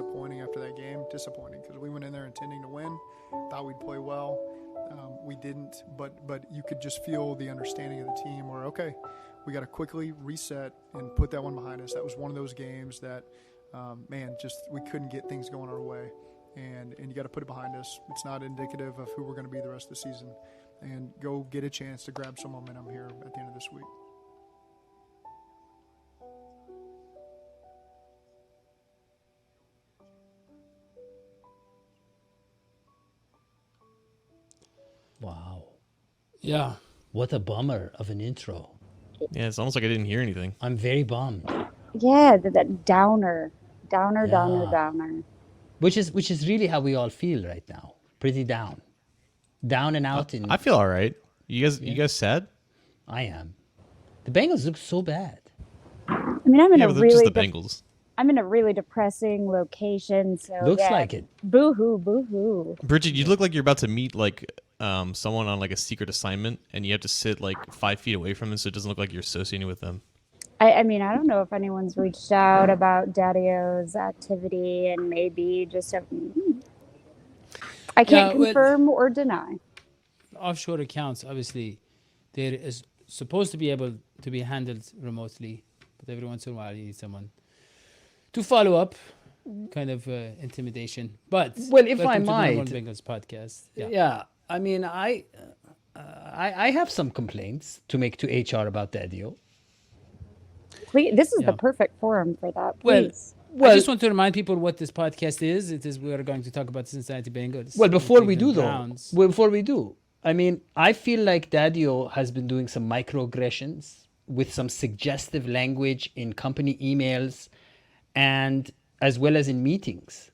disappointing after that game. Disappointing because we went in there intending to win, thought we'd play well. We didn't, but you could just feel the understanding of the team where, okay, we got to quickly reset and put that one behind us. That was one of those games that, we couldn't get things going our way. And you got to put it behind us. It's not indicative of who we're going to be the rest of the season. And go get a chance to grab some momentum here at the end of this week. Wow. Yeah. What a bummer of an intro. Yeah, it's almost like I didn't hear anything. I'm very bummed. Yeah, that downer. Downer. Which is really how we all feel right now. Pretty down. Down and out. I feel all right. You guys sad? I am. The Bengals look so bad. I mean, I'm in but they're just the Bengals. I'm in a really depressing location, so Looks like it. Boo-hoo. Bridget, you look like you're about to meet someone on like a secret assignment, and you have to sit like 5 feet away from them, so it doesn't look like you're associating with them. I mean, I don't know if anyone's reached out about Daddy-O's activity, and maybe just I can't confirm or deny. Offshore accounts, obviously, there is supposed to be able to be handled remotely, but every once in a while you need someone to follow up, kind of intimidation. But if I might, Bengals podcast. Yeah. I mean, I have some complaints to make to HR about Daddy-O. Please, this is the perfect forum for that. Please. Well, I just want to remind people what this podcast is. We are going to talk about the Cincinnati Bengals. Well, before we do, I mean, I feel like Daddy-O has been doing some microaggressions with some suggestive language in company emails and as well as in meetings.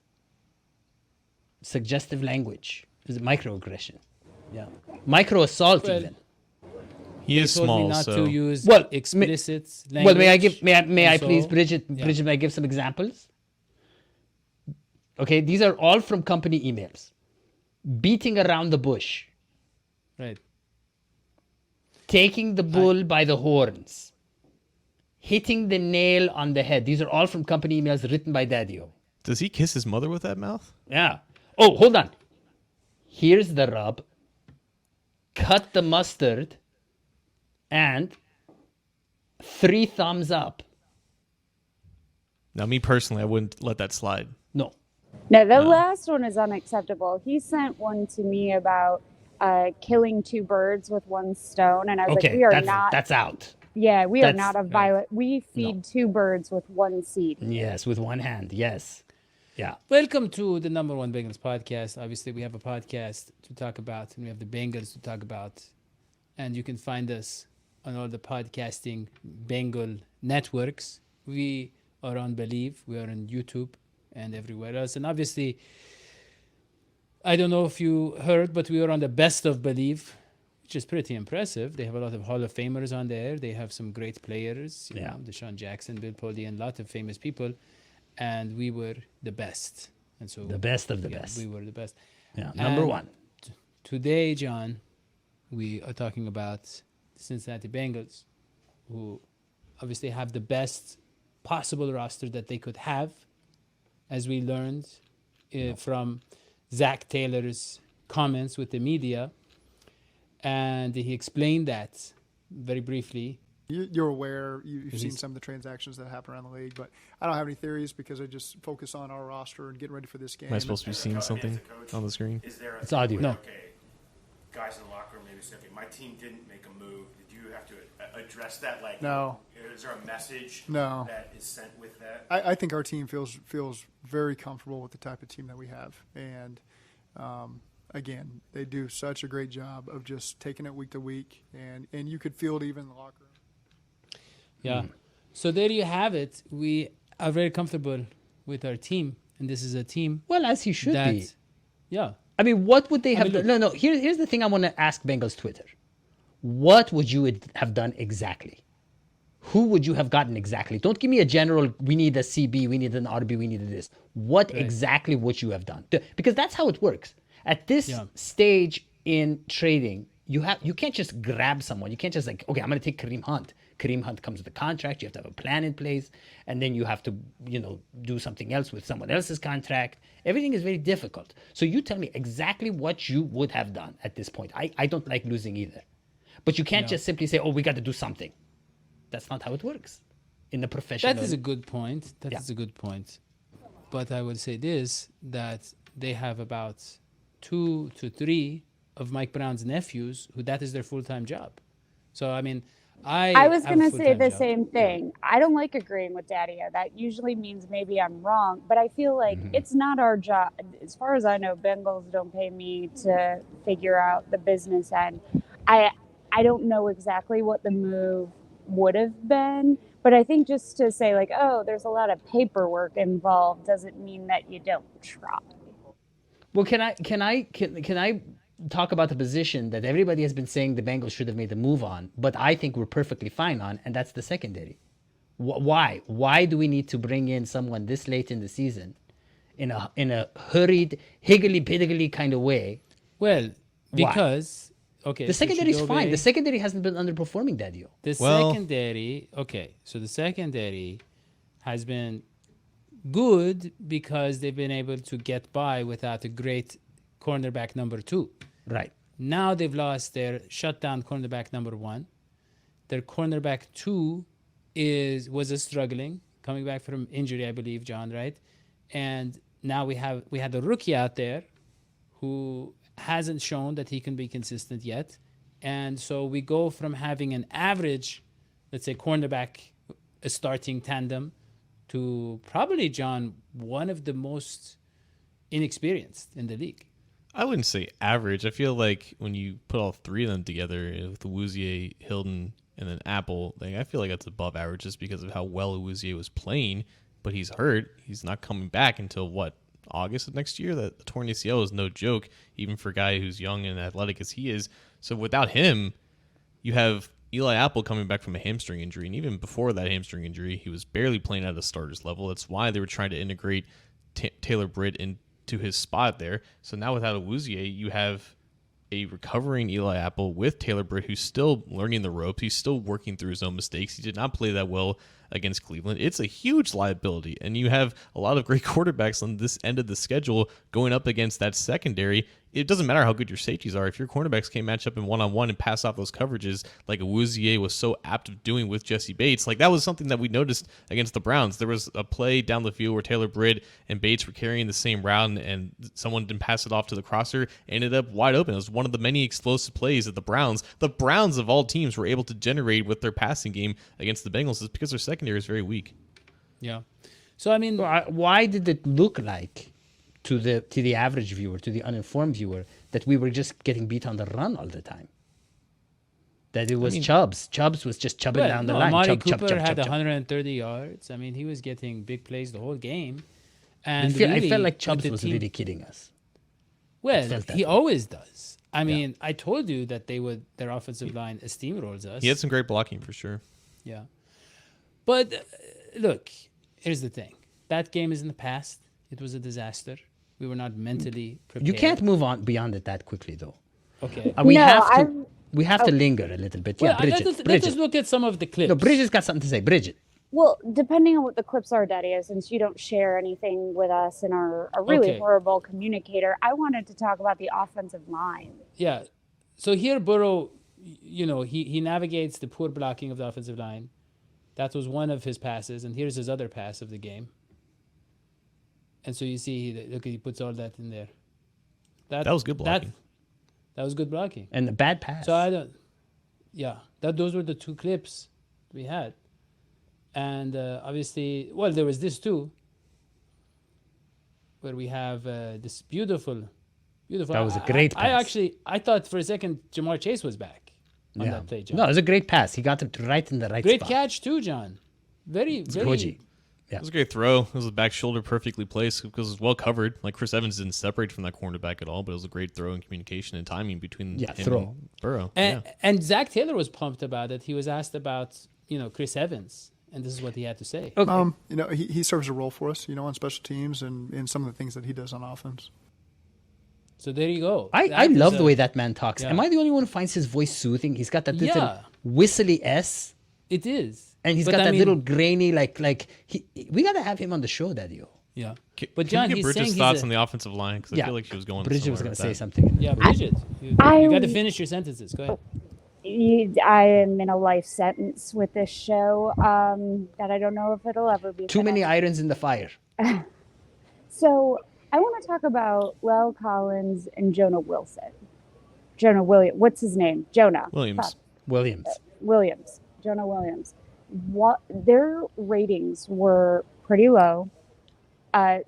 Suggestive language is a microaggression. Yeah. Micro assault even. He is small, me not so to use explicit language. Well, may I please, Bridget, may I give some examples? Okay, these are all from company emails. Beating around the bush. Right. Taking the bull by the horns. Hitting the nail on the head. These are all from company emails written by Daddy-O. Does he kiss his mother with that mouth? Yeah. Oh, hold on. Here's the rub. Cut the mustard and 3 thumbs up. Now, me personally, I wouldn't let that slide. No. No, the last one is unacceptable. He sent one to me about killing 2 birds with 1 stone, and I was like, that's out. Yeah, we are not a violent. We feed 2 birds with 1 seed. Yes, with 1 hand. Yes. Yeah. Welcome to the number 1 Bengals podcast. Obviously, we have a podcast to talk about, and we have the Bengals to talk about. And you can find us on all the podcasting Bengal networks. We are on Believe. We are on YouTube and everywhere else. And obviously, I don't know if you heard, but we are on the Best of Believe, which is pretty impressive. They have a lot of Hall of Famers on there. They have some great players, you know, Deshaun Jackson, Bill Polian, and a lot of famous people. And we were the best. And so the best of the best. We were the best. Yeah, number 1. Today, John, we are talking about the Cincinnati Bengals, who obviously have the best possible roster that they could have, as we learned from Zach Taylor's comments with the media. And he explained that very briefly. You're aware, you've seen some of the transactions that happen around the league, but I don't have any theories because I just focus on our roster and getting ready for this game. Am I supposed to be seeing something on the screen? It's audio. No. Okay, guys in the locker room maybe say, okay, my team didn't make a move. Did you have to address that? Like, no. Is there a message that is sent with that? I think our team feels very comfortable with the type of team that we have. And, again, they do such a great job of just taking it week to week, and you could feel it even in the locker room. Yeah. So there you have it. We are very comfortable with our team, and this is a team. Well, as he should be. Yeah. I mean, what would they have done? No. Here's the thing I want to ask Bengals Twitter. What would you have done exactly? Who would you have gotten exactly? Don't give me a general, we need a CB, we need an RB, we need this. What exactly would you have done? Because that's how it works. At this stage in trading, you can't just grab someone. You can't just like, okay, I'm going to take Kareem Hunt. Kareem Hunt comes with a contract. You have to have a plan in place. And then you have to, do something else with someone else's contract. Everything is very difficult. So you tell me exactly what you would have done at this point. I don't like losing either. But you can't just simply say, we got to do something. That's not how it works in the professional. That is a good point. That is a good point. But I would say this, that they have about 2 to 3 of Mike Brown's nephews who that is their full-time job. So, I mean, I was going to say the job. same thing. I don't like agreeing with Daddy-O. That usually means maybe I'm wrong, but I feel like it's not our job. As far as I know, Bengals don't pay me to figure out the business end. I don't know exactly what the move would have been, but I think just to say like, there's a lot of paperwork involved doesn't mean that you don't try. Well, can I talk about the position that everybody has been saying the Bengals should have made the move on, but I think we're perfectly fine on, and that's the secondary. Why? Why do we need to bring in someone this late in the season in a hurried, higgledy-piggledy kind of way? Well, because... Okay, the secondary is fine. The secondary hasn't been underperforming that deal. So the secondary has been good because they've been able to get by without a great cornerback number 2. Right. Now they've lost their shutdown cornerback number 1. Their cornerback 2 was struggling, coming back from injury, I believe, John, right? And now we had a rookie out there who hasn't shown that he can be consistent yet. And so we go from having an average, let's say, cornerback starting tandem to probably, John, one of the most inexperienced in the league. I wouldn't say average. I feel like when you put all 3 of them together with Awuzie, Hilton, and then Apple, I feel like that's above average just because of how well Awuzie was playing. But he's hurt. He's not coming back until August of next year. The torn ACL is no joke, even for a guy who's young and athletic as he is. So without him, you have Eli Apple coming back from a hamstring injury. And even before that hamstring injury, he was barely playing at a starter's level. That's why they were trying to integrate Taylor Britt into his spot there. So now without Awuzie, you have a recovering Eli Apple with Taylor Britt, who's still learning the ropes. He's still working through his own mistakes. He did not play that well against Cleveland. It's a huge liability, and you have a lot of great quarterbacks on this end of the schedule going up against that secondary. It doesn't matter how good your safeties are. If your cornerbacks can't match up in one-on-one and pass off those coverages like Awuzie was so apt of doing with Jesse Bates, that was something that we noticed against the Browns. There was a play down the field where Taylor Britt and Bates were carrying the same route, and someone didn't pass it off to the crosser, ended up wide open. It was one of the many explosive plays that the Browns of all teams, were able to generate with their passing game against the Bengals. Is because their secondary is very weak. Yeah. So, I mean... Why did it look like to the average viewer, to the uninformed viewer, that we were just getting beat on the run all the time? That it was Chubbs. Chubbs was just chubbing down the line. Amari Cooper had 130 yards. I mean, he was getting big plays the whole game. And I felt like Chubbs was really kidding us. Well, he always does. I mean, I told you that their offensive line steamrolls us. He had some great blocking for sure. Yeah. But look, here's the thing. That game is in the past. It was a disaster. We were not mentally prepared. You can't move on beyond it that quickly, though. Okay. We have to linger a little bit. Well, Bridget. Let's just look at some of the clips. No, Bridget's got something to say. Bridget. Well, depending on what the clips are, Daddy, since you don't share anything with us and are a really horrible communicator, I wanted to talk about the offensive line. Yeah. So here, Burrow, he navigates the poor blocking of the offensive line. That was one of his passes, and here's his other pass of the game. And so you see, he puts all that in there. That was good blocking. That was good blocking. And the bad pass. So those were the 2 clips we had. And obviously, there was this too, where we have this beautiful. That was a great pass. I thought for a second Jamar Chase was back on that play, John. No, it was a great pass. He got it right in the right spot. spot. Great catch too, John. Very. Yeah. It was a great throw. It was a back shoulder perfectly placed because it was well covered. Chris Evans didn't separate from that cornerback at all, but it was a great throw in communication and timing between him and Burrow. And Zach Taylor was pumped about it. He was asked about, Chris Evans, and this is what he had to say. Okay. He serves a role for us, on special teams and in some of the things that he does on offense. So there you go. I love the way that man talks. Yeah. Am I the only one who finds his voice soothing? He's got that little whistly S. It is. And he's But got I that mean- little grainy, we got to have him on the show, Daddy-O. Yeah. Can, But can John, we get he's Bridget's saying thoughts he's on the offensive line? Because I feel like she was going Bridget was somewhere going to with say that. something. Yeah, Bridget, you got to finish your sentences. Go ahead. I am in a life sentence with this show that I don't know if it'll ever be. Too many finished. irons in the fire. So I want to talk about Lel Collins and Jonah Wilson. Jonah Williams. What's his name? Jonah. Williams. Fuck. Williams. Jonah Williams. What their ratings were pretty low.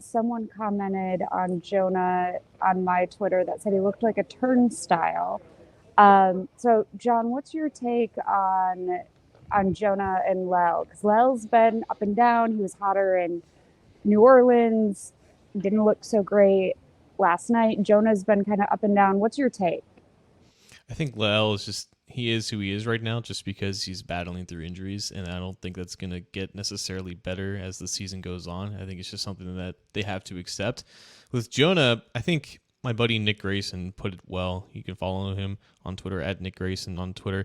Someone commented on Jonah on my Twitter that said he looked like a turnstile. So John, what's your take on Jonah and Lel? Because Lel's been up and down. He was hotter in New Orleans. Didn't look so great last night. Jonah's been kind of up and down. What's your take? I think Lel is just, he is who he is right now just because he's battling through injuries, and I don't think that's going to get necessarily better as the season goes on. I think it's just something that they have to accept. With Jonah, I think my buddy Nick Grayson put it well. You can follow him on Twitter at Nick Grayson on Twitter.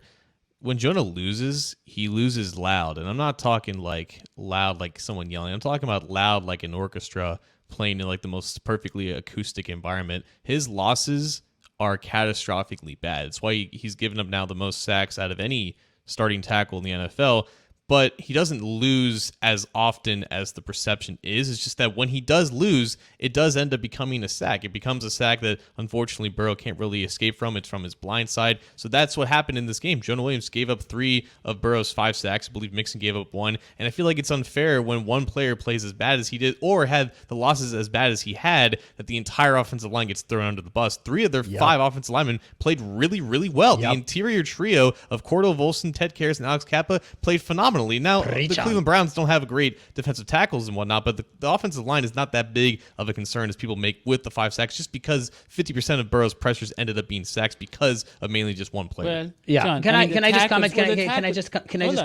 When Jonah loses, he loses loud, and I'm not talking like loud like someone yelling. I'm talking about loud like an orchestra playing in like the most perfectly acoustic environment. His losses are catastrophically bad. It's why he's given up now the most sacks out of any starting tackle in the NFL, but he doesn't lose as often as the perception is. It's just that when he does lose, it does end up becoming a sack. It becomes a sack that unfortunately Burrow can't really escape from. It's from his blind side. So that's what happened in this game. Jonah Williams gave up 3 of Burrow's 5 sacks. I believe Mixon gave up 1. And I feel like it's unfair when one player plays as bad as he did or had the losses as bad as he had that the entire offensive line gets thrown under the bus. 3 of their 5 offensive linemen played really, really well. The interior trio of Cordell Volson, Ted Karras, and Alex Kappa played phenomenally. Now, the Cleveland Browns don't have great defensive tackles and whatnot, but the offensive line is not that big of a concern as people make with the 5 sacks, just because 50% of Burrow's pressures ended up being sacks because of mainly just one player. Well, Yeah. John, Can I just tackles- comment? well, the Can I tackles- just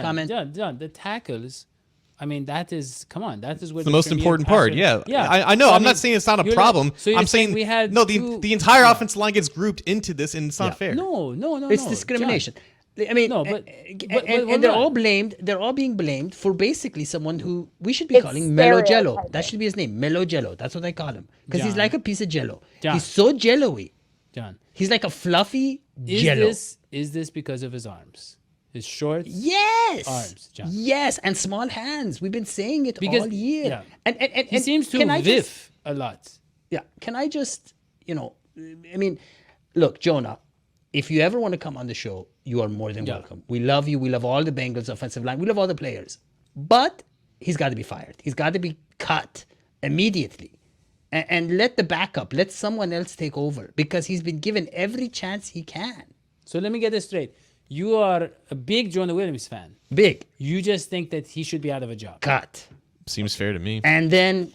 comment? John, the tackles. I mean, that is, come on, that is where The most premier important part, passer- yeah. I know. So, I'm mean, not saying it's not a you're problem. so you're I'm saying we had no. two- The entire offensive line gets grouped into this, and it's not fair. No, It's no, discrimination. John. I mean, No, but- and they're all blamed. They're all being blamed for basically someone who we should be It's calling Mellow Jello. stereotyping. That should be his name, Mellow Jello. That's what I call him because he's John. like a piece of Jello. John. He's so jello-y. John, He's like a fluffy is Jello. this because of his arms, his shorts? Yes. Arms, John. Yes, and small hands. We've been saying it Because- all year. yeah. And He seems to can I just- whiff a lot. Yeah. Can I just, I mean, look, Jonah, if you ever want to come on the show, you are more than welcome. We love you. We love all the Bengals offensive line. We love all the players. But he's got to be fired. He's got to be cut immediately. And let the backup, let someone else take over because he's been given every chance he can. So let me get this straight. You are a big Jonah Williams fan. Big You just think that he should be out of a job. cut. Seems fair to me. And then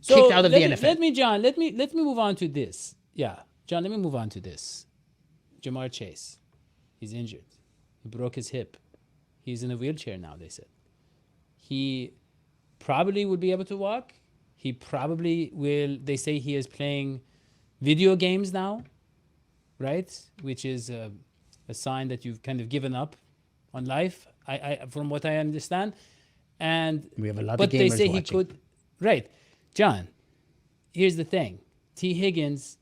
So kicked out of the let me- NFL. Let me, John. Let me move on to this. Yeah, John. Let me move on to this. Jamar Chase, he's injured. He broke his hip. He's in a wheelchair now. They said he probably would be able to walk. He probably will. They say he is playing video games now, right? Which is a sign that you've kind of given up on life. I from what I understand, and We have a lot of but they gamers say watching. he could. Right, John. Here's the thing: T. Higgins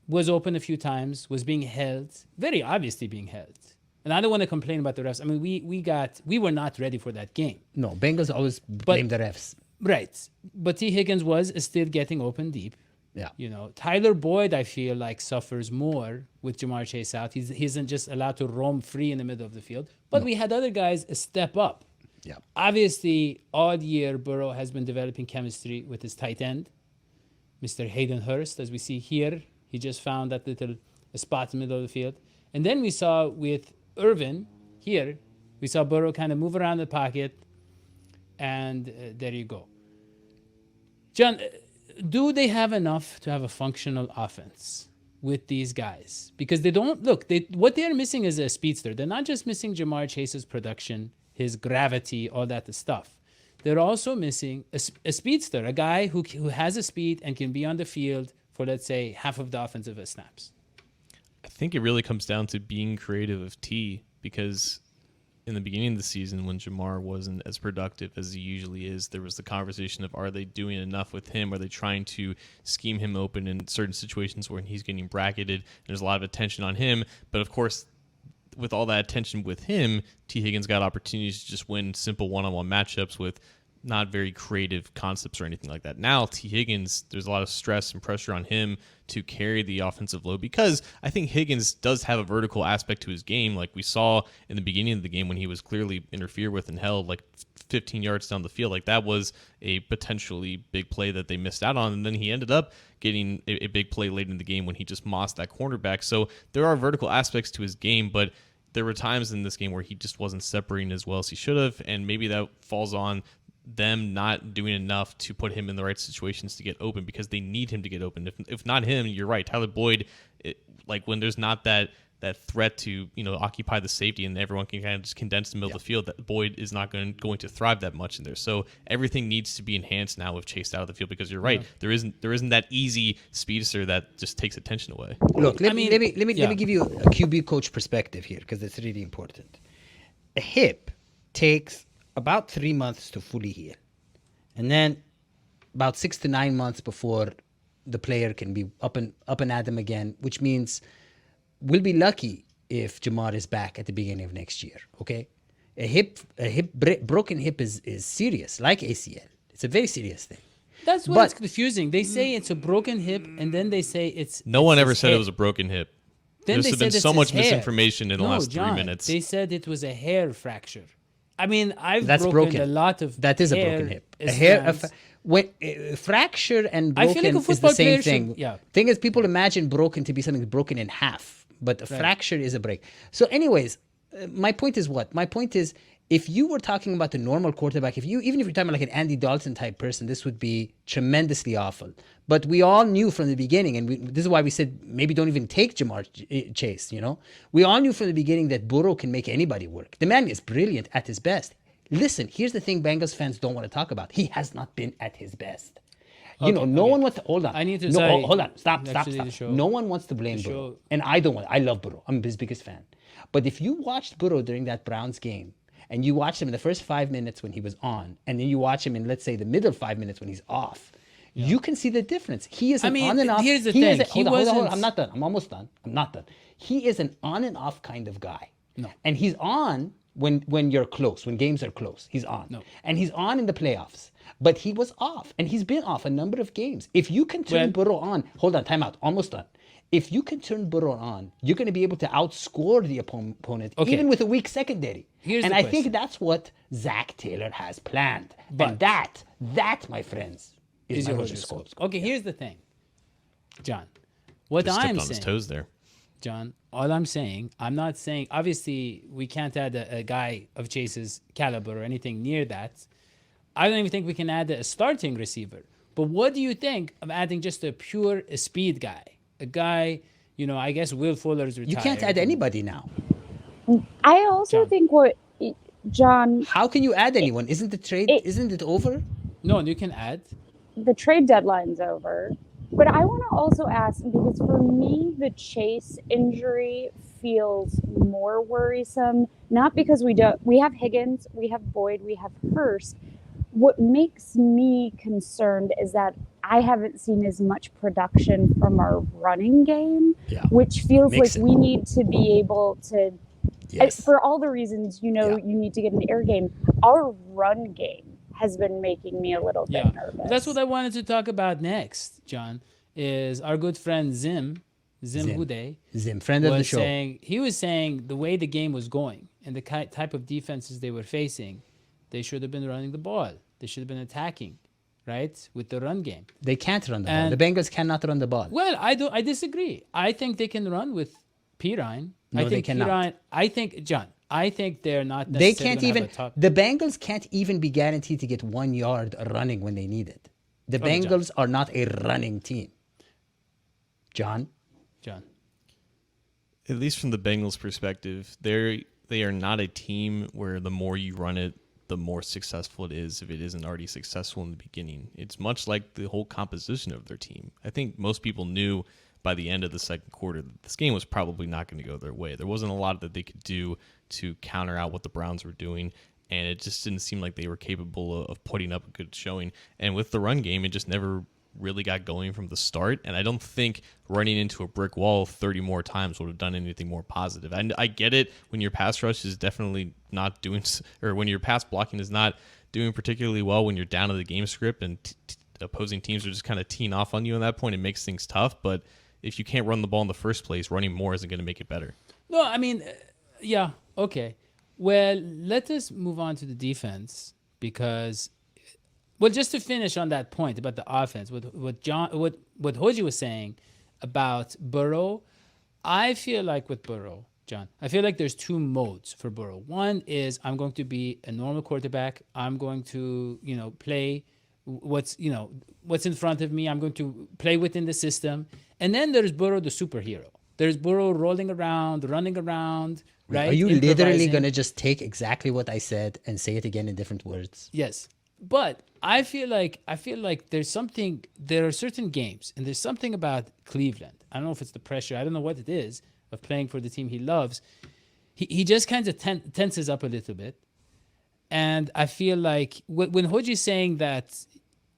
was open a few times, was being held, very obviously being held. And I don't want to complain about the refs. I mean, we were not ready for that game. No, Bengals always blame the refs. Right. But T. Higgins was still getting open deep. Yeah. Tyler Boyd, I feel like, suffers more with Jamar Chase out. He isn't just allowed to roam free in the middle of the field. But we had other guys step up. Yeah. Obviously, all year, Burrow has been developing chemistry with his tight end, Mr. Hayden Hurst, as we see here. He just found that little spot in the middle of the field. And then we saw with Irvin here, we saw Burrow kind of move around the pocket, and there you go. John, do they have enough to have a functional offense with these guys? Because they don't, look, what they're missing is a speedster. They're not just missing Jamar Chase's production, his gravity, all that stuff. They're also missing a speedster, a guy who has a speed and can be on the field for, let's say, half of the offensive snaps. I think it really comes down to being creative of T, because in the beginning of the season when Jamar wasn't as productive as he usually is, there was the conversation of, are they doing enough with him? Are they trying to scheme him open in certain situations where he's getting bracketed? There's a lot of attention on him. But, of course, with all that attention with him, T. Higgins got opportunities to just win simple one-on-one matchups with not very creative concepts or anything like that. Now, T. Higgins, there's a lot of stress and pressure on him to carry the offensive load because I think Higgins does have a vertical aspect to his game, like we saw in the beginning of the game when he was clearly interfered with and held like 15 yards down the field. Like that was a potentially big play that they missed out on, and then he ended up getting a big play late in the game when he just mossed that cornerback. So there are vertical aspects to his game, but there were times in this game where he just wasn't separating as well as he should have, and maybe that falls on them not doing enough to put him in the right situations to get open because they need him to get open. If not him, you're right. Tyler Boyd, like when there's not that threat to occupy the safety and everyone can kind of just condense the middle of the field, that Boyd is not going to thrive that much in there. So everything needs to be enhanced now with Chase out of the field because you're right. There isn't that easy speedster that just takes attention away. Look, let me give you a QB coach perspective here because it's really important. A hip takes about 3 months to fully heal. And then about 6 to 9 months before the player can be up and at them again, which means we'll be lucky if Jamar is back at the beginning of next year, okay? Broken hip is serious, like ACL. It's a very serious thing. That's what's confusing. They say it's a broken hip, and then they say it's... No one ever said it was a broken hip. Then There's been so much misinformation in the last 3 minutes. They said it was a hair fracture. I mean, That's broken. A lot of that is a broken hip. Fracture and broken is the same thing. Thing is, people imagine broken to be something broken in half, but a fracture is a break. So, anyways, my point is what? My point is, if you were talking about the normal quarterback, even if you're talking about like an Andy Dalton type person, this would be tremendously awful. But we all knew from the beginning, and this is why we said maybe don't even take Jamar Chase, We all knew from the beginning that Burrow can make anybody work. The man is brilliant at his best. Listen, here's the thing Bengals fans don't want to talk about. He has not been at his best. No one wants to... Hold on. I need to hold on. Stop. No one wants to blame Burrow. And I don't want... I love Burrow. I'm his biggest fan. But if you watched Burrow during that Browns game, and you watched him in the first 5 minutes when he was on, and then you watch him in, let's say, the middle 5 minutes when he's off, you can see the difference. He is on and off. Here's the thing. Hold on. I'm not done. I'm almost done. I'm not done. He is an on and off kind of guy. No. And he's on when you're close, when games are close. He's on. No. And he's on in the playoffs. But he was off, and he's been off a number of games. If you can turn Burrow on, hold on, time out, almost done. If you can turn Burrow on, you're going to be able to outscore the opponent, even with a weak secondary. I think that's what Zach Taylor has planned. And that, my friends, is my horoscope. Okay, here's the thing, John. What Just I'm stepped on saying, his toes there. John, all I'm saying, I'm not saying, obviously, we can't add a guy of Chase's caliber or anything near that. I don't even think we can add a starting receiver. But what do you think of adding just a pure speed guy? A guy, I guess Will Fuller's retired. You can't add anybody now. I also think John... How can you add anyone? Isn't it over? No, you can add. The trade deadline's over. But I want to also ask, because for me, the Chase injury feels more worrisome, not because we have Higgins, we have Boyd, we have Hurst. What makes me concerned is that I haven't seen as much production from our running game, which feels we need to be able to, for all the reasons, you need to get an air game. Our run game has been making me a little bit nervous. That's what I wanted to talk about next, John, is our good friend Zim Uday. Zim, friend of the show. He was saying the way the game was going and the type of defenses they were facing, they should have been running the ball. They should have been attacking, right, with the run game. They can't run the ball. The Bengals cannot run the ball. Well, I disagree. I think they can run with Pirine. No, they cannot. I think they're not necessarily They can't even. The Bengals can't even be guaranteed to get 1 yard running when they need it. The Bengals are not a running team. John? At least from the Bengals' perspective, they are not a team where the more you run it, the more successful it is if it isn't already successful in the beginning. It's much like the whole composition of their team. I think most people knew by the end of the second quarter that this game was probably not going to go their way. There wasn't a lot that they could do to counter out what the Browns were doing, and it just didn't seem like they were capable of putting up a good showing. And with the run game, it just never really got going from the start, and I don't think running into a brick wall 30 more times would have done anything more positive. And I get it when your pass rush is definitely not doing, or when your pass blocking is not doing particularly well when you're down to the game script and opposing teams are just kind of teeing off on you at that point. It makes things tough, but if you can't run the ball in the first place, running more isn't going to make it better. No, I mean, yeah, okay. Well, let us move on to the defense because, well, just to finish on that point about the offense, what Hoji was saying about Burrow, I feel like with Burrow, John, I feel like there's two modes for Burrow. One is I'm going to be a normal quarterback. I'm going to, play what's in front of me. I'm going to play within the system. And then there's Burrow, the superhero. There's Burrow rolling around, running around, right? Are you literally going to just take exactly what I said and say it again in different words? Yes. But I feel like there are certain games, and there's something about Cleveland. I don't know if it's the pressure. I don't know what it is of playing for the team he loves. He just kind of tenses up a little bit. And I feel like when Hoji's saying that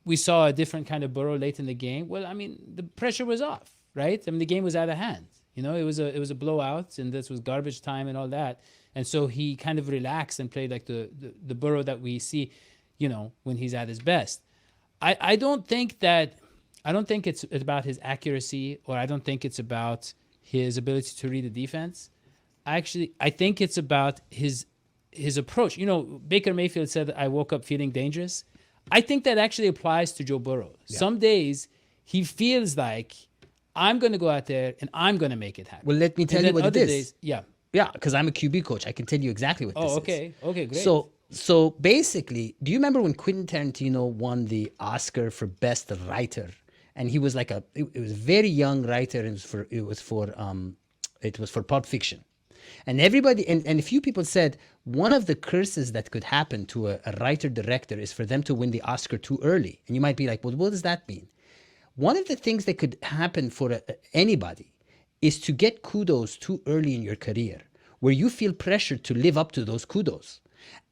we saw a different kind of Burrow late in the game, well, I mean, the pressure was off, right? I mean, the game was out of hand. It was a blowout, and this was garbage time and all that. And so he kind of relaxed and played like the Burrow that we see, when he's at his best. I don't think it's about his accuracy, or I don't think it's about his ability to read the defense. I think it's about his approach. Baker Mayfield said that I woke up feeling dangerous. I think that actually applies to Joe Burrow. Yeah. Some days he feels like I'm going to go out there and I'm going to make it happen. Well, let me tell you what it is. Days, yeah, because I'm a QB coach. I can tell you exactly what this is. Okay, great. So basically, do you remember when Quentin Tarantino won the Oscar for Best Writer? And he was like it was a very young writer, and it was for Pulp Fiction. And everybody, and a few people said one of the curses that could happen to a writer-director is for them to win the Oscar too early. And you might be like, well, what does that mean? One of the things that could happen for anybody is to get kudos too early in your career, where you feel pressured to live up to those kudos.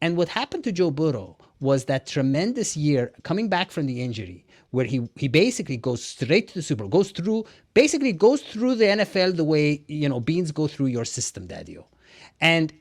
And what happened to Joe Burrow was that tremendous year coming back from the injury, where he basically goes straight to the Super Bowl, goes through the NFL the way, beans go through your system, Daddy-O. And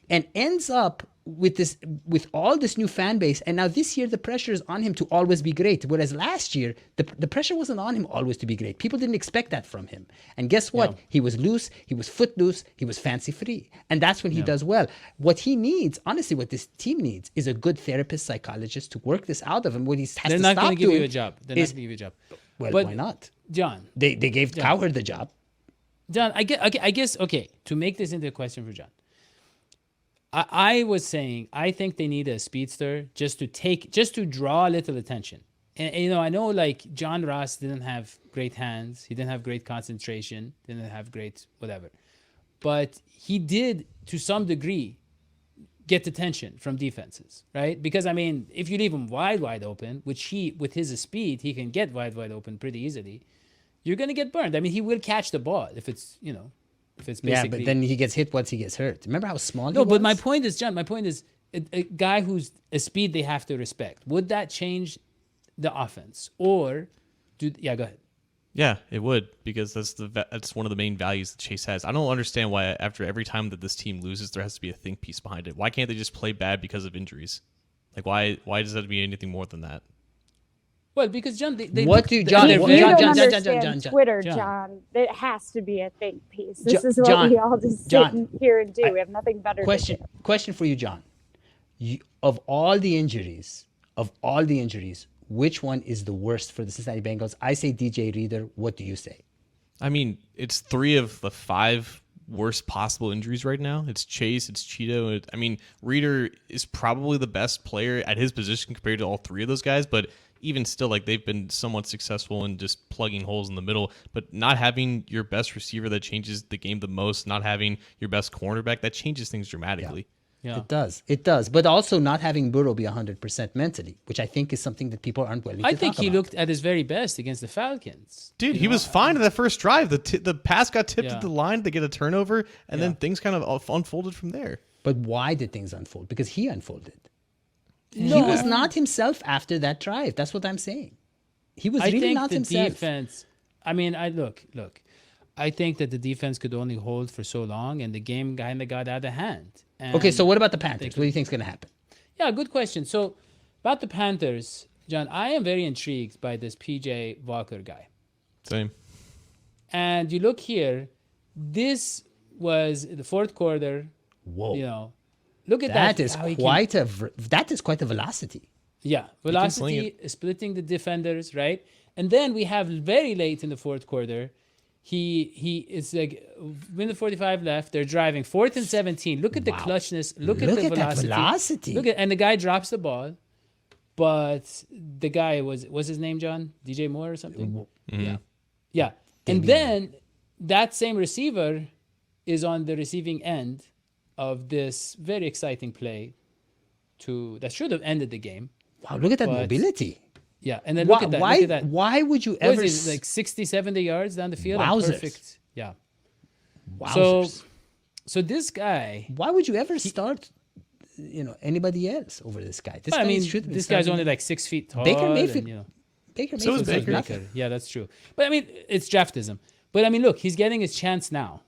ends up with all this new fan base. And now this year, the pressure is on him to always be great. Whereas last year, the pressure wasn't on him always to be great. People didn't expect that from him. And guess what? Yeah. He was loose. He was footloose. He was fancy free. And that's when he does well. What he needs, honestly, what this team needs is a good therapist, psychologist to work this out of him. What he has to stop doing. They're not going to give you a job. They're not going to give you a job. Well, why not? John. They gave Cowherd the job. John, I guess, to make this into a question for John. I was saying, I think they need a speedster just to draw a little attention. And I know like John Ross didn't have great hands. He didn't have great concentration. Didn't have great whatever. But he did, to some degree, get attention from defenses, right? Because, I mean, if you leave him wide open, which with his speed, he can get wide open pretty easily, you're going to get burned. I mean, he will catch the ball if it's, if it's basically... Yeah, but then he gets hit once he gets hurt. Remember how small he was? No, but my point is, John, a guy who's a speed they have to respect. Would that change the offense? Or, go ahead. Yeah, it would, because that's one of the main values that Chase has. I don't understand why after every time that this team loses, there has to be a think piece behind it. Why can't they just play bad because of injuries? Like, why does that be anything more than that? Well, because John, you don't understand Twitter, John. It has to be a think piece. This is what we all just sit here and do. We have nothing better to do. Question for you, John. Of all the injuries, which one is the worst for the Cincinnati Bengals? I say DJ Reader. What do you say? I mean, it's 3 of the 5 worst possible injuries right now. It's Chase, it's Cheeto. Reader is probably the best player at his position compared to all 3 of those guys, but even still, like, they've been somewhat successful in just plugging holes in the middle. But not having your best receiver that changes the game the most, not having your best cornerback, that changes things dramatically. Yeah. It does. But also not having Burrow be 100% mentally, which I think is something that people aren't willing to I talk think he about. looked at his very best against the Falcons. Dude, he was fine in that first drive. The pass got tipped Yeah. at the line to get a turnover, and then things kind of unfolded from there. But why did things unfold? Because he unfolded. He was not himself after that drive. That's what I'm saying. He was I really think not the himself. defense. I mean, look. I think that the defense could only hold for so long, and the game kind of got out of hand. And Okay, so what about the Panthers? What do you think is going to happen? Yeah, good question. So about the Panthers, John, I am very intrigued by this PJ Walker guy. Same. And you look here, this was the fourth quarter. Whoa. You know, look at that. That is quite a velocity. Yeah, sling velocity, splitting the defenders, right? And then we have very late in the fourth quarter, it's like minute 45 left. They're driving 4th and 17. Look at the clutchness. Look at the that velocity. And the guy drops the ball, but the guy was his name John? DJ Moore or something? Yeah. And then that same receiver is on the receiving end of this very exciting play that should have ended the game. Wow, look at that mobility. Yeah, and then look at that. Why, look at that. why would you What ever... is it, like 60, 70 yards down the field? Wowzers. Perfect. Yeah. Wowzers. So this guy... Why would you ever start, anybody else over this guy? This this guy's only like 6 feet tall. Baker Mayfield. And, Baker So is Mayfield's like Baker. nothing. Yeah, that's true. But I mean, it's draftism. But I mean, look, he's getting his chance now.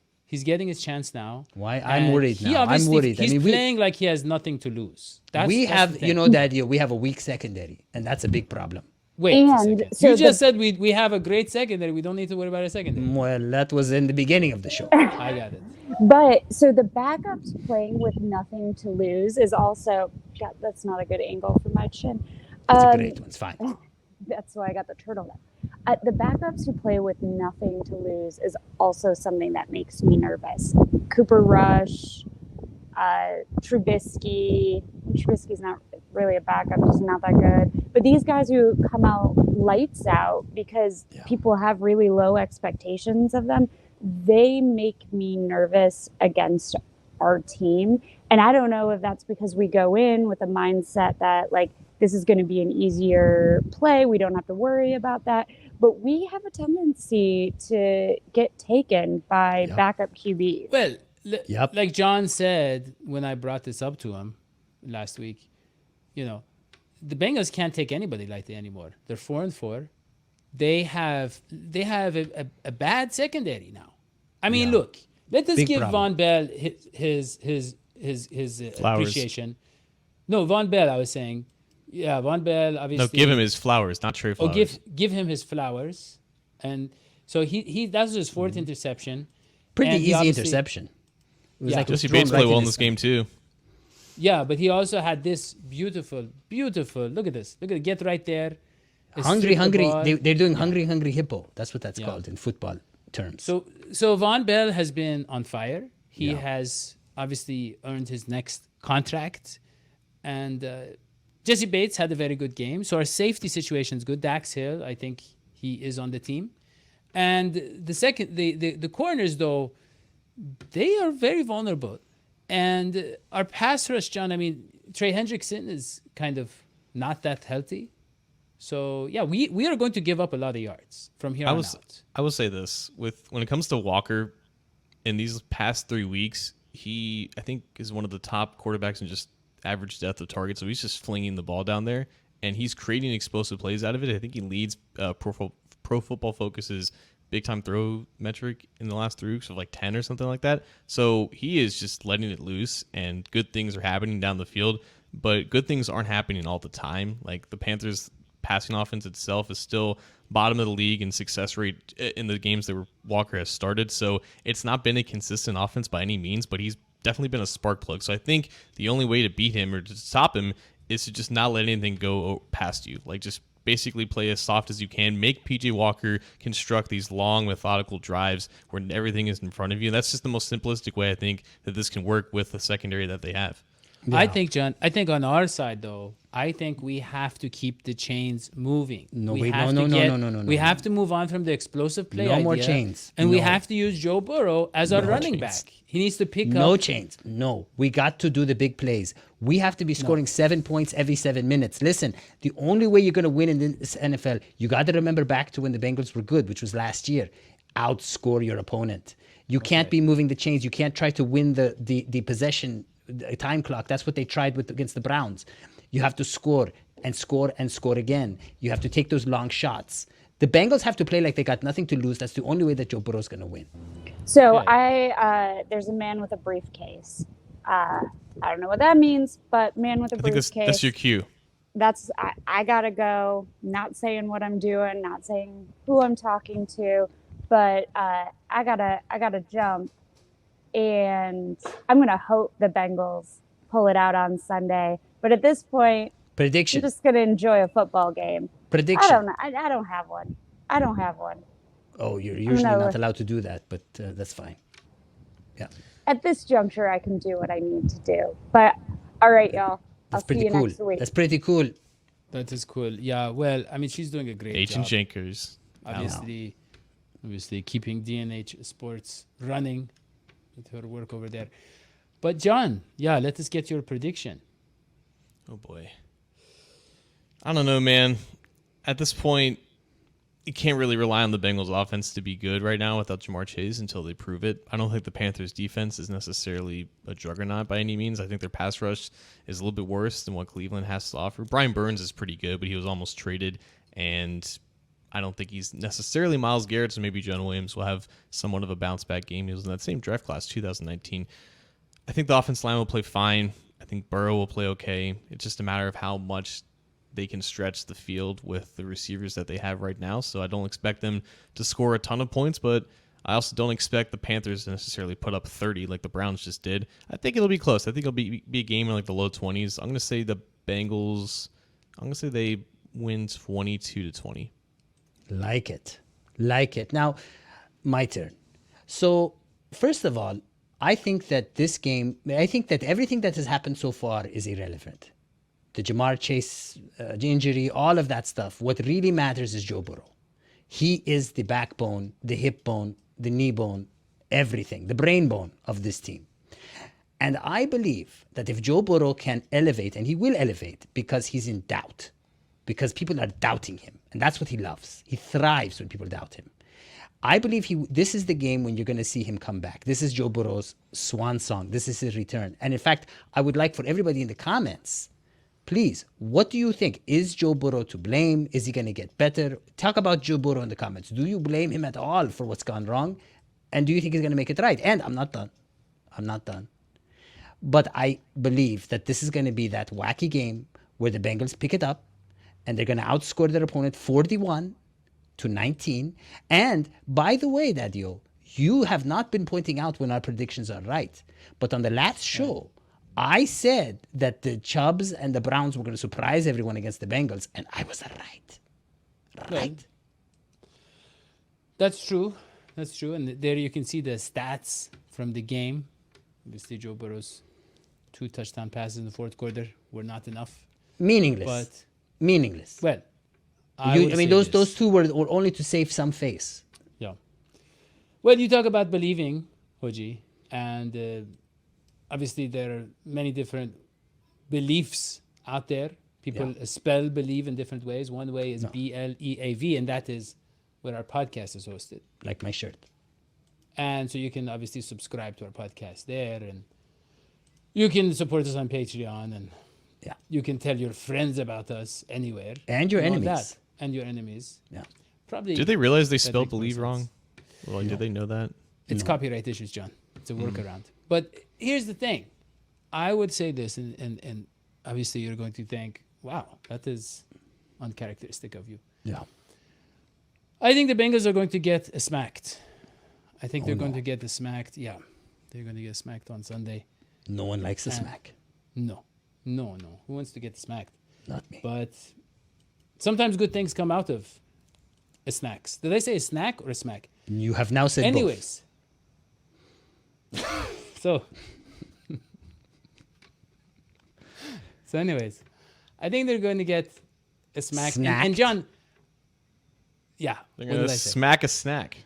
Why? I'm worried now. I'm Obviously, worried. He's playing like he has nothing to lose. That's we the have, thing. Daddy, we have a weak secondary, and that's a big problem. Wait And a second. so You just said we have a great secondary. We don't need to worry about a secondary. Well, that was in the beginning of the show. I got it. But so the backups playing with nothing to lose is also, God, that's not a good angle for my chin. That's a great one. It's fine. That's why I got the turtleneck. The backups who play with nothing to lose is also something that makes me nervous. Cooper Rush, Trubisky. Trubisky's not really a backup; he's not that good. But these guys who come out lights out because people have really low expectations of them, they make me nervous against our team. And I don't know if that's because we go in with a mindset that like this is going to be an easier play. We don't have to worry about that. But we have a tendency to get taken by backup QBs. Well, like John said when I brought this up to him last week, the Bengals can't take anybody lightly anymore. They're 4-4. They have a bad secondary now. I mean, look, let us give Von Bell his appreciation. No, Von Bell, I was saying. Yeah, Von Bell, obviously. No, give him his flowers, not Trey Flowers. Give him his flowers. And so he that was his fourth interception. Pretty And he easy obviously- interception. It was like it was Jesse thrown Bates right played well in his this game too. Yeah, but he also had this beautiful, look at this. Look at it, get right there. Hungry. Strip the ball. They're doing hungry hippo. That's what that's called in football terms. So Von Bell has been on fire. He has obviously earned his next contract. And Jesse Bates had a very good game. So our safety situation is good. Dax Hill, I think he is on the team. And the corners, though, they are very vulnerable. And our pass rush, John, I mean, Trey Hendrickson is kind of not that healthy. So, yeah, we are going to give up a lot of yards from here on out. I will say this. When it comes to Walker, in these past 3 weeks, he, I think, is one of the top quarterbacks in just average depth of target. So he's just flinging the ball down there, and he's creating explosive plays out of it. I think he leads Pro Football Focus's big-time throw metric in the last 3 weeks of like 10 or something like that. So he is just letting it loose, and good things are happening down the field. But good things aren't happening all the time. Like the Panthers' passing offense itself is still bottom of the league in success rate in the games that Walker has started. So it's not been a consistent offense by any means, but he's definitely been a spark plug. So I think the only way to beat him or to stop him is to just not let anything go past you. Like just basically play as soft as you can. Make PJ Walker construct these long, methodical drives where everything is in front of you. That's just the most simplistic way I think that this can work with the secondary that they have. I think, John, on our side, though, I think we have to keep the chains moving. No, we wait, have no, to no, get, no, no, no, We no. have to move on from the explosive play No more idea, chains. And we No. have to use Joe Burrow as our No running chains. back. He needs to pick No up. chains. No. We got to do the big plays. We have to be scoring 7 points every 7 minutes. Listen, the only way you're going to win in this NFL, you got to remember back to when the Bengals were good, which was last year. Outscore your opponent. You can't be moving the chains. You can't try to win the possession time clock. That's what they tried with against the Browns. You have to score and score and score again. You have to take those long shots. The Bengals have to play like they got nothing to lose. That's the only way that Joe Burrow's going to win. So Okay. there's a man with a briefcase. I don't know what that means, but man with a I think briefcase. that's your cue. I gotta go. Not saying what I'm doing, not saying who I'm talking to, but I gotta jump, and I'm gonna hope the Bengals pull it out on Sunday. But at this point, Prediction. I'm just gonna enjoy a football game. Prediction. I don't know. I don't have one. I don't have one. Oh, you're usually know. not allowed to do that, but that's fine. Yeah. At this juncture, I can do what I need to do. But all right, y'all. That's I'll see pretty you cool. next week. That's pretty cool. That is cool. Yeah, well, I mean, she's doing a great H job. and Shankers. Obviously keeping DNH Sports running with her work over there. But John, let us get your prediction. Oh boy. I don't know, man. At this point, you can't really rely on the Bengals offense to be good right now without Jamar Chase until they prove it. I don't think the Panthers defense is necessarily a juggernaut by any means. I think their pass rush is a little bit worse than what Cleveland has to offer. Brian Burns is pretty good, but he was almost traded, and I don't think he's necessarily Myles Garrett, so maybe John Williams will have somewhat of a bounce-back game. He was in that same draft class, 2019. I think the offensive line will play fine. I think Burrow will play okay. It's just a matter of how much they can stretch the field with the receivers that they have right now. So I don't expect them to score a ton of points, but I also don't expect the Panthers to necessarily put up 30 like the Browns just did. I think it'll be close. I think it'll be a game in like the low 20s. I'm going to say the Bengals, they win 22-20. Like it. Now, my turn. So, first of all, I think that everything that has happened so far is irrelevant. The Jamar Chase injury, all of that stuff. What really matters is Joe Burrow. He is the backbone, the hip bone, the knee bone, everything, the brain bone of this team. And I believe that if Joe Burrow can elevate, and he will elevate because he's in doubt, because people are doubting him, and that's what he loves. He thrives when people doubt him. I believe this is the game when you're going to see him come back. This is Joe Burrow's swan song. This is his return. And in fact, I would like for everybody in the comments, please, what do you think? Is Joe Burrow to blame? Is he going to get better? Talk about Joe Burrow in the comments. Do you blame him at all for what's gone wrong? And do you think he's going to make it right? And I'm not done. But I believe that this is going to be that wacky game where the Bengals pick it up and they're going to outscore their opponent 41-19. And by the way, Daddio, you have not been pointing out when our predictions are right. But on the last show, I said that the Chubbs and the Browns were going to surprise everyone against the Bengals, and I was right. Right. That's true. And there you can see the stats from the game. Obviously, Joe Burrow's 2 touchdown passes in the fourth quarter were not enough. Meaningless. Well, those two were only to save some face. Yeah. Well, you talk about believing, Hoji, and obviously there are many different beliefs out there. People spell believe in different ways. One way is BLEAV, and that is where our podcast is hosted. Like my shirt. And so you can obviously subscribe to our podcast there, and you can support us on Patreon, and you can tell your friends about us anywhere. And your enemies. And your enemies. Yeah. Probably. Did they realize they spelled believe sense. wrong? Well, did they know that? It's copyright issues, John. It's a workaround. But here's the thing. I would say this, and obviously you're going to think, wow, that is uncharacteristic of you. Yeah. I think the Bengals are going to get smacked. I think they're going to get smacked. Yeah. They're going to get smacked on Sunday. No one likes a smack. No. Who wants to get smacked? Not me. But sometimes good things come out of snacks. Did I say a snack or a smack? You have now said Anyways. So, So, anyways, I think they're going to get a smack. Snacked? And John, yeah, They're what gonna did I say? smack a snack.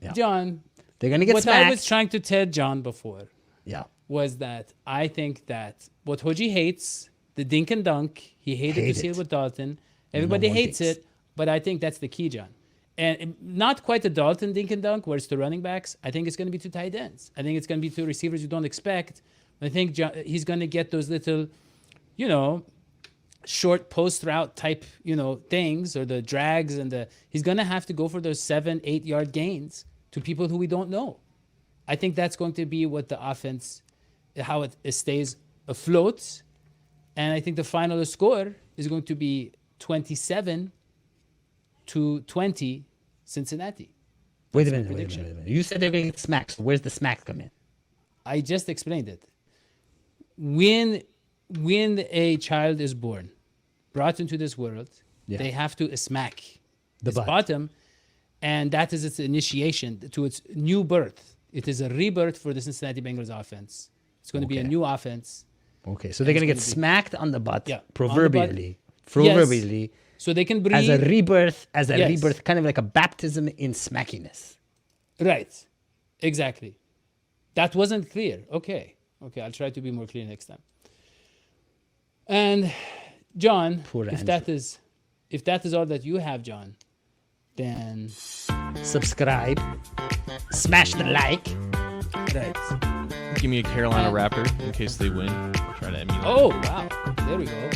Yeah. John, They're gonna get what smacked. I was trying to tell John before Yeah. was that I think that what Hoji hates, the dink and dunk, he hated Hate to see it. it with Dalton. Everybody one hates thinks. it, but I think that's the key, John. And not quite a Dalton dink and dunk where it's to running backs. I think it's going to be to tight ends. I think it's going to be to receivers you don't expect. I think he's going to get those little, short post route type, things or the drags he's going to have to go for those 7-8 yard gains to people who we don't know. I think that's going to be what the offense, how it stays afloat. And I think the final score is going to be 27-20 Cincinnati. Wait a That's my minute. prediction. You said they're going to get smacked. So where's the smack come in? I just explained it. When a child is born, brought into this world, Yeah. they have to smack The its butt. bottom, and that is its initiation to its new birth. It is a rebirth for the Cincinnati Bengals offense. It's going to be a Okay. new offense. Okay, so they're going to get gonna be- smacked on the butt, Yeah, on the butt. proverbially. Yes. Proverbially. So they can As breathe. a rebirth, Yes. kind of like a baptism in smackiness. Right. Exactly. That wasn't clear. Okay, I'll try to be more clear next time. And John, Poor if Andrew. that is all that you have, John, then Subscribe, smash the like. right. Give me a Carolina Raptor in case they win. I'll try to emulate. Oh wow, there we go.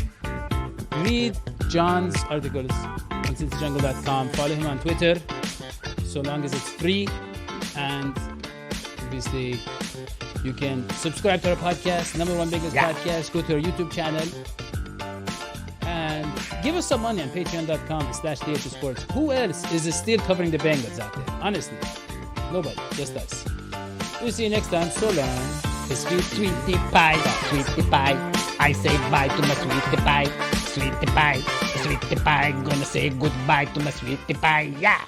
Read John's articles on cincyjungle.com. Follow him on Twitter, so long as it's free. And obviously, you can subscribe to our podcast, #1 Bengals Podcast. Go to our YouTube channel and give us some money on patreon.com/DHSports. Who else is still covering the Bengals out there? Honestly, nobody, just us. We'll see you next time. So long. Sweetie pie, sweetie pie. I say bye to my sweetie pie, sweetie pie, sweetie pie. Gonna say goodbye to my sweetie pie. Yeah.